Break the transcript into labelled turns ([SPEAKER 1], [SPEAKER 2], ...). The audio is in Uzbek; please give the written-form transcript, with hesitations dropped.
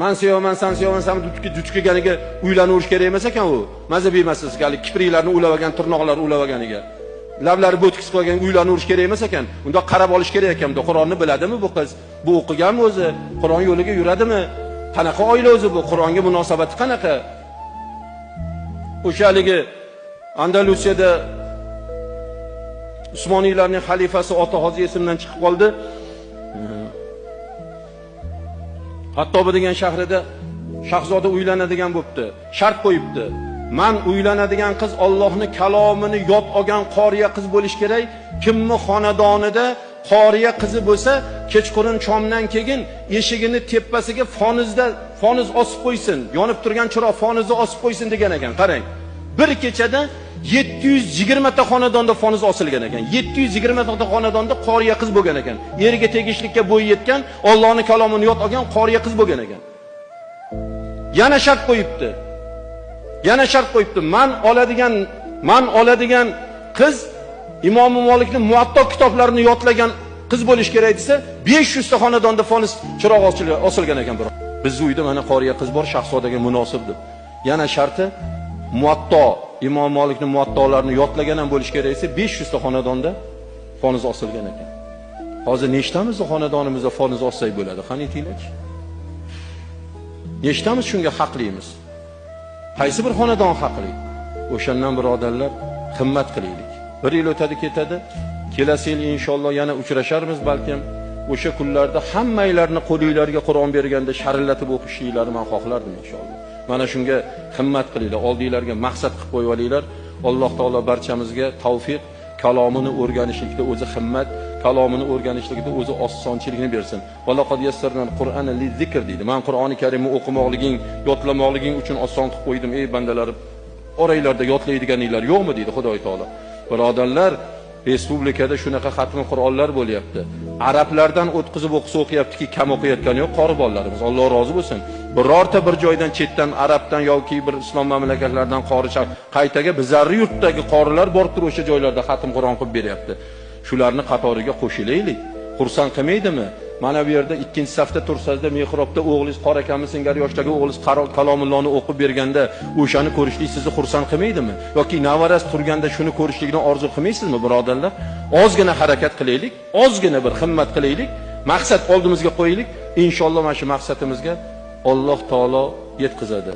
[SPEAKER 1] Men sevaman, sen duch kelganiga uylanuverish kerak emas ekan u. Maza bermasiz, hali kipriklarni ulab olgan, tirnoqlar ulab olganiga. Lablari bo'tkis qilgan uylanuverish kerak emas ekan. Unda qarab olish kerak ekan. Qur'onni biladimi bu qiz? Bu o'qiganmi o'zi? Qur'on yo'liga yuradimi? Qanaqa oila o'zi bu? Qur'onga munosabati qanaqa? O'shaligi Andalusiyada Usmoniylarning xalifasi ota hozir esimdan chiqib qoldi. Hattobi degan shahrida shahzoda uylanadigan bo'libdi. Shart qo'yibdi. Men uylanadigan qiz Allohning kalomini yod olgan qoriya qiz bo'lish kerak. Kimni xonadonida qoriya qizi bo'lsa, kechqurun chomdan keyin eshigini tepasiga foniz osib qo'ysin. Yonib turgan chiroq fonizni osib qo'ysin degan ekan. Qarang. Bir kechada 720 ta xonadonda foniz osilgan ekan. 720 ta xonadonda qoriya qiz bo'lgan ekan. Eriga tegishlikka bo'yi yetgan, Allohning kalomini yod olgan qoriya qiz bo'lgan ekan. Yana shart qo'yibdi. Men oladigan qiz Imom Malikning Muvatta kitoblarini yodlagan qiz bo'lish kerak desa, 500 ta xonadonda foniz chiroq osilgan ekan. Bizning uyda mana qoriya qiz bor, shahzodaga munosib deb. Yana sharti Muvatta, Imom Malikning Muvattolarini yodlagan ham bo'lish kerak esa 500 ta xonadonda foniz osilgan ekan. Hozir nechtamiz xonadonimizda foniz olsak bo'ladi? Qani aytinglar. Nechtamiz shunga haqlimiz? Qaysi bir xonadon haqli? O'shandan birodarlar, himmat qilaylik. Bir yil o'tadi ketadi, kelasi yil inshaalloh yana uchrasharmiz balkim. O'sha kunlarda hammanglarni qo'lingizlarga Qur'on berganda sharillatib o'qishingizni men xohlardim inshaalloh. Mana shunga himmat qilinglar, oldinglarga maqsad qilib qo'yib olinglar. Alloh taolo barchamizga tavfiq, kalomini o'rganishlikda o'zi himmat, kalomini o'rganishlikda o'zi osonchilikni bersin. Valaqad yassarnal Qur'ana lizikr deydi. Men Qur'oni Karimni o'qimoqliging, yodlamoqliging uchun oson qilib qo'ydim ey bandalarim. Oranglarda yodlaydiganinglar yo'qmi deydi Xudoy taolo. Birodarlar, respublikada shunaqa xatmi Qur'onlar bo'lyapti. Arablardan o'tkazib o'qiyaptiki, kam o'qiyotgani yo'q qori bolalarimiz. Alloh rozi bo'lsin. Birorta bir joydan chetdan arabdan yoki bir islom mamlakatlaridan qori qaytaga bizarri yurtdagi qorilar borib turib o'sha joylarda xatm Qur'on qilib beryapti. Shularni qatoriga qo'shilaylik. Xursand qilmaydimi? Mana bu yerda 2-safda tursangizda mehrobda o'g'lingiz qor akami singari yoshdagi o'g'lingiz kalomullohni o'qib berganda o'shani ko'rishlik sizni xursand qilmaydimi? Yoki navaras turganda shuni ko'rishlikni orzu qilmaysizmi, birodarlar? Ozgina harakat qilaylik, ozgina bir himmat qilaylik, maqsad oldimizga qo'yaylik. Inshaalloh mana shu maqsadimizga Alloh taolo yetkazadi.